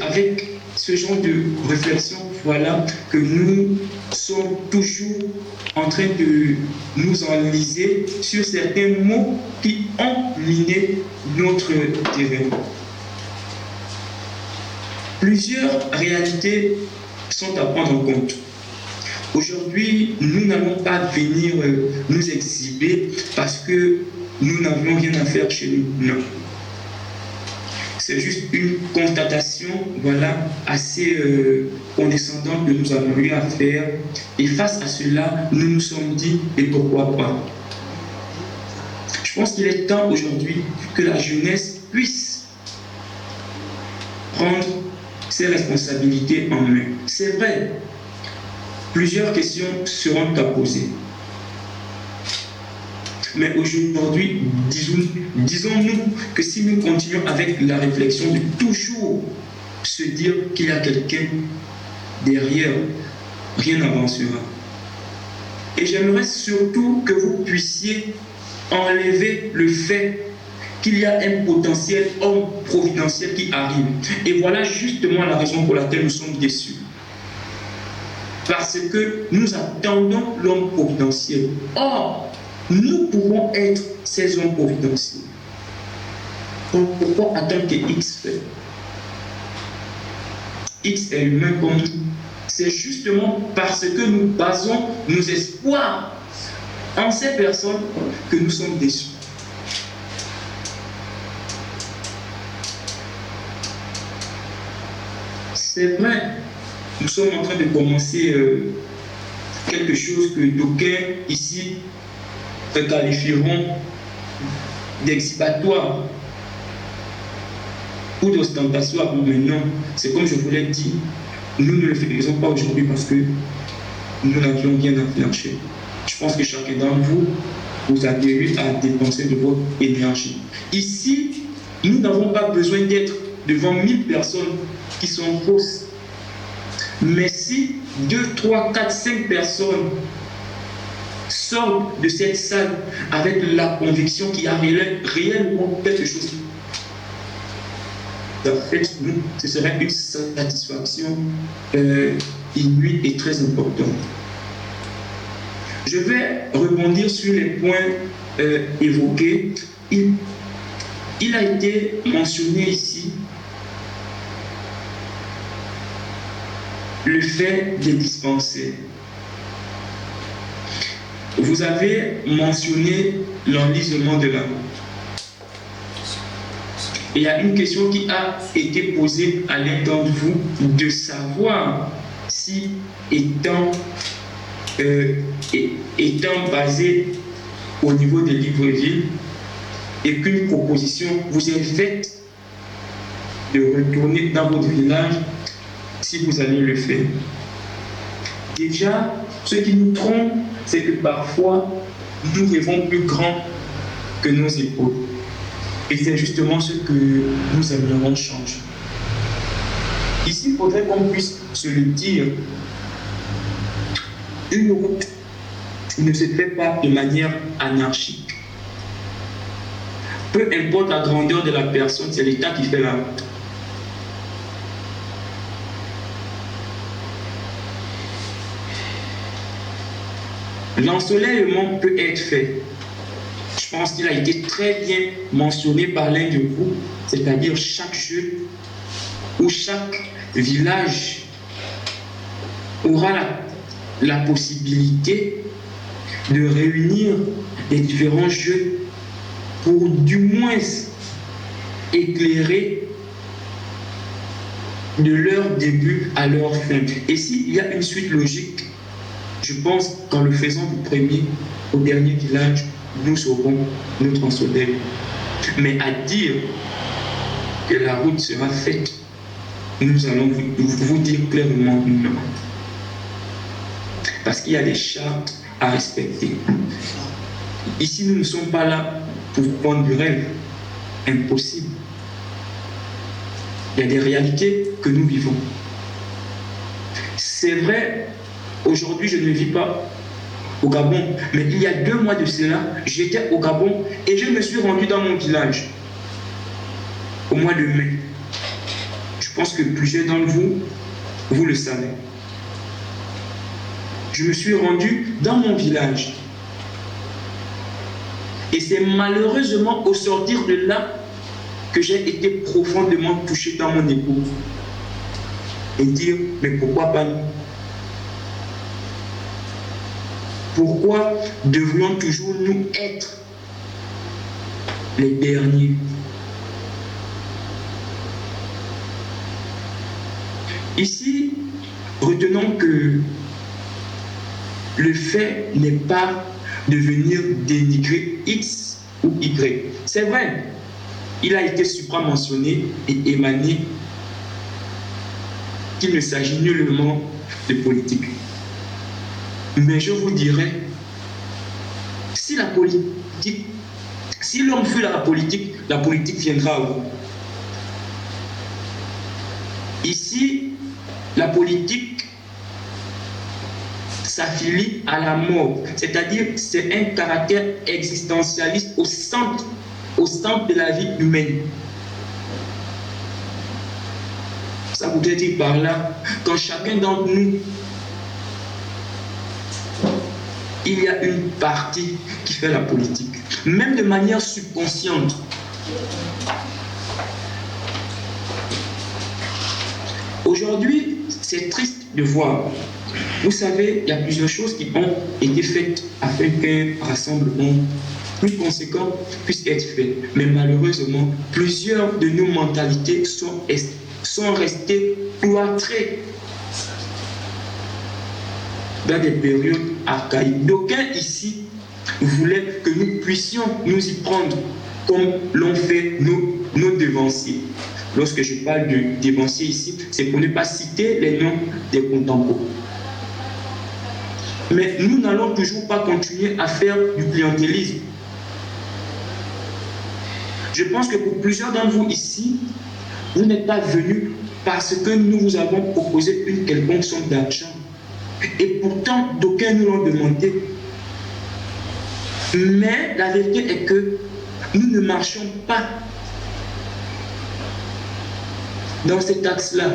avec ce genre de réflexion, voilà, que nous sommes toujours en train de nous enliser sur certains mots qui ont miné notre terrain. Plusieurs réalités sont à prendre en compte. Aujourd'hui, nous n'allons pas venir nous exhiber parce que nous n'avions rien à faire chez nous. Non. C'est juste une constatation, voilà, assez condescendante que nous avons eu à faire. Et face à cela, nous nous sommes dit, et pourquoi pas? Je pense qu'il est temps aujourd'hui que la jeunesse puisse prendre ses responsabilités en main. C'est vrai, plusieurs questions seront à poser. Mais aujourd'hui, disons-nous que si nous continuons avec la réflexion de toujours se dire qu'il y a quelqu'un derrière, rien n'avancera. Et j'aimerais surtout que vous puissiez enlever le fait qu'il y a un potentiel homme providentiel qui arrive. Et voilà justement la raison pour laquelle nous sommes déçus. Parce que nous attendons l'homme providentiel. Or, nous pouvons être ces hommes providentiels. Donc, pourquoi attendre que X fait? X est humain comme nous. C'est justement parce que nous basons nos espoirs en ces personnes que nous sommes déçus. C'est vrai, nous sommes en train de commencer quelque chose que d'aucuns ici qualifieront d'exhibitoire ou d'ostentatoire. Mais non, c'est comme je vous l'ai dit, nous ne le faisons pas aujourd'hui parce que nous n'avions rien à flancher. Je pense que chacun d'entre vous, vous avez eu à dépenser de votre énergie. Ici, nous n'avons pas besoin d'être devant 1000 personnes qui sont fausses. Mais si 2, 3, 4, 5 personnes sortent de cette salle avec la conviction qu'il y a réellement quelque chose, ce serait une satisfaction inouïe et très importante. Je vais rebondir sur les points évoqués. Il a été mentionné ici le fait de dispenser. Vous avez mentionné l'enlisement de la route. Il y a une question qui a été posée à l'un d'entre vous de savoir si étant basé au niveau de Libreville et qu'une proposition vous est faite de retourner dans votre village, si vous allez le faire. Déjà, ce qui nous trompe, c'est que parfois, nous rêvons plus grand que nos épaules. Et c'est justement ce que nous aimerions changer. Ici, il faudrait qu'on puisse se le dire. Une route ne se fait pas de manière anarchique. Peu importe la grandeur de la personne, c'est l'État qui fait la route. L'ensoleillement peut être fait. Je pense qu'il a été très bien mentionné par l'un de vous, c'est-à-dire chaque jeune ou chaque village aura la possibilité de réunir les différents jeunes pour du moins éclairer de leur début à leur fin. Et s'il y a une suite logique, je pense qu'en le faisant du premier au dernier village, nous saurons notre ensoleil. Mais à dire que la route sera faite, nous allons vous dire clairement non. Parce qu'il y a des chartes à respecter. Ici, nous ne sommes pas là pour prendre du rêve. Impossible. Il y a des réalités que nous vivons. C'est vrai, aujourd'hui, je ne vis pas au Gabon, mais il y a 2 mois de cela, j'étais au Gabon et je me suis rendu dans mon village au mois de mai. Je pense que plusieurs d'entre vous, vous le savez. Je me suis rendu dans mon village. Et c'est malheureusement au sortir de là que j'ai été profondément touché dans mon époux. Et dire, mais pourquoi pas nous? Pourquoi devrions toujours nous être les derniers? Ici, retenons que le fait n'est pas de venir dénigrer X ou Y. C'est vrai, il a été supramentionné et émané qu'il ne s'agit nullement de politique. Mais je vous dirais, si l'homme fuit la politique viendra à vous. Ici, la politique s'affilie à la mort, c'est-à-dire c'est un caractère existentialiste au centre de la vie humaine. Ça voudrait dire par là, quand chacun d'entre nous, il y a une partie qui fait la politique, même de manière subconsciente. Aujourd'hui, c'est triste de voir. Vous savez, il y a plusieurs choses qui ont été faites afin qu'un rassemblement plus conséquent puisse être fait. Mais malheureusement, plusieurs de nos mentalités sont restées cloîtrées dans des périodes archaïques. D'aucuns ici voulaient que nous puissions nous y prendre comme l'ont fait nos devanciers. Lorsque je parle de devanciers ici, c'est pour ne pas citer les noms des contemporains. Mais nous n'allons toujours pas continuer à faire du clientélisme. Je pense que pour plusieurs d'entre vous ici, vous n'êtes pas venus parce que nous vous avons proposé une quelconque somme d'argent. Et pourtant, d'aucuns nous l'ont demandé. Mais la vérité est que nous ne marchons pas dans cet axe-là.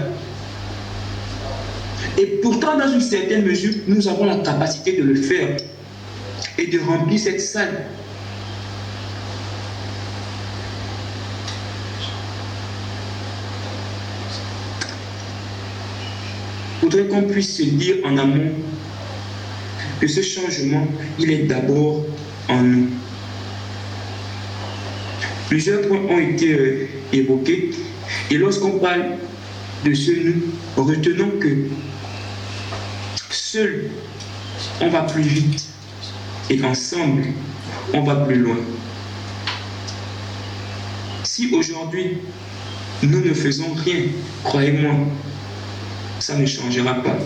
Et pourtant, dans une certaine mesure, nous avons la capacité de le faire et de remplir cette salle. Il faudrait qu'on puisse se dire en amont que ce changement, il est d'abord en nous. Plusieurs points ont été évoqués et lorsqu'on parle de ce nous, retenons que seul, on va plus vite et ensemble, on va plus loin. Si aujourd'hui, nous ne faisons rien, croyez-moi, ça ne changera pas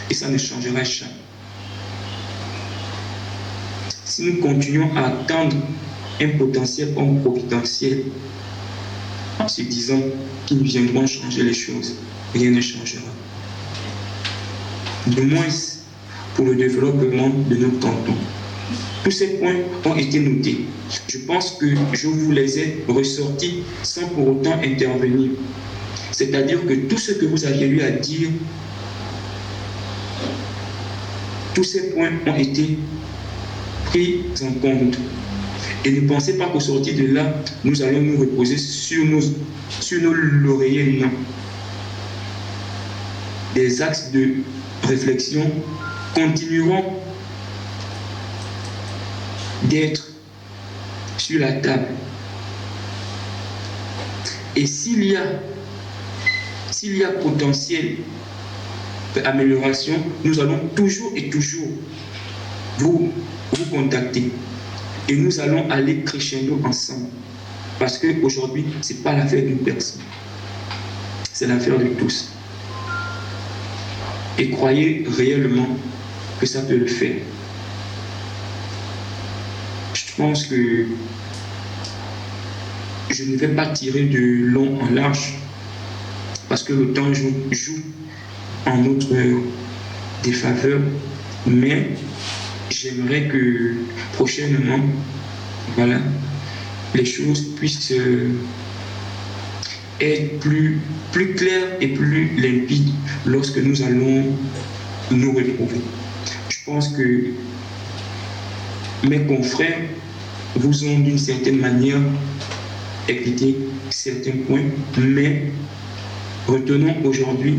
et ça ne changera jamais. Si nous continuons à attendre un potentiel homme providentiel en se disant qu'ils viendront changer les choses, rien ne changera. De moins pour le développement de nos cantons. Tous ces points ont été notés. Je pense que je vous les ai ressortis sans pour autant intervenir. C'est-à-dire que tout ce que vous aviez eu à dire, tous ces points ont été pris en compte. Et ne pensez pas qu'au sortir de là, nous allons nous reposer sur nos lauriers, non. Des axes de réflexion continueront d'être sur la table. Et s'il y a potentiel d'amélioration, nous allons toujours et toujours vous contacter. Et nous allons aller crescendo ensemble. Parce qu'aujourd'hui, ce n'est pas l'affaire d'une personne. C'est l'affaire de tous. Et croyez réellement que ça peut le faire. Je pense que je ne vais pas tirer de long en large parce que le temps joue en notre défaveur, mais j'aimerais que prochainement, voilà, les choses puissent être plus clair et plus limpide lorsque nous allons nous retrouver. Je pense que mes confrères vous ont d'une certaine manière expliqué certains points, mais retenons aujourd'hui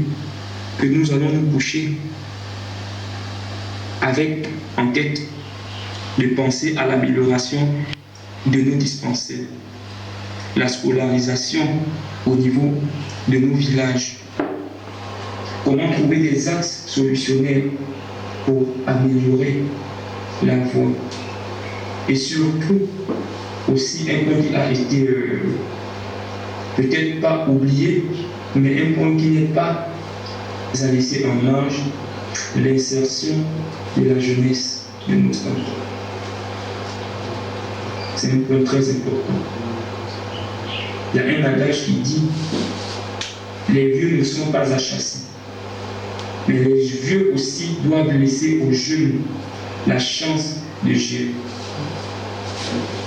que nous allons nous coucher avec en tête de penser à l'amélioration de nos dispensaires, la scolarisation au niveau de nos villages, comment trouver des axes solutionnels pour améliorer la voie. Et surtout, aussi un point qui a été peut-être pas oublié, mais un point qui n'est pas à laisser en marge, l'insertion de la jeunesse de nos enfants. C'est un point très important. Il y a un adage qui dit « Les vieux ne sont pas à chasser ». Mais les vieux aussi doivent laisser aux jeunes la chance de gérer.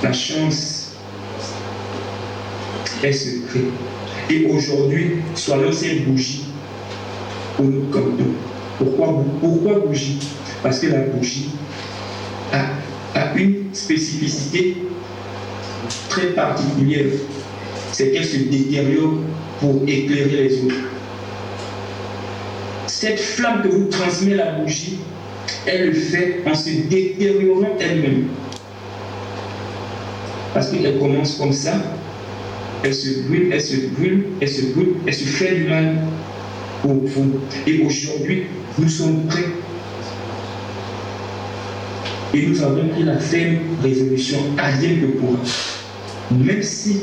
La chance est secrète. Et aujourd'hui, soyons ces bougies pour nous comme nous. Pourquoi bougie? Parce que la bougie a une spécificité très particulière. C'est qu'elle se détériore pour éclairer les autres. Cette flamme que vous transmet la bougie, elle le fait en se détériorant elle-même. Parce qu'elle commence comme ça, elle se brûle, elle se brûle, elle se brûle, elle se fait du mal pour vous. Et aujourd'hui, nous sommes prêts. Et nous avons pris la ferme résolution, rien que pour. Même si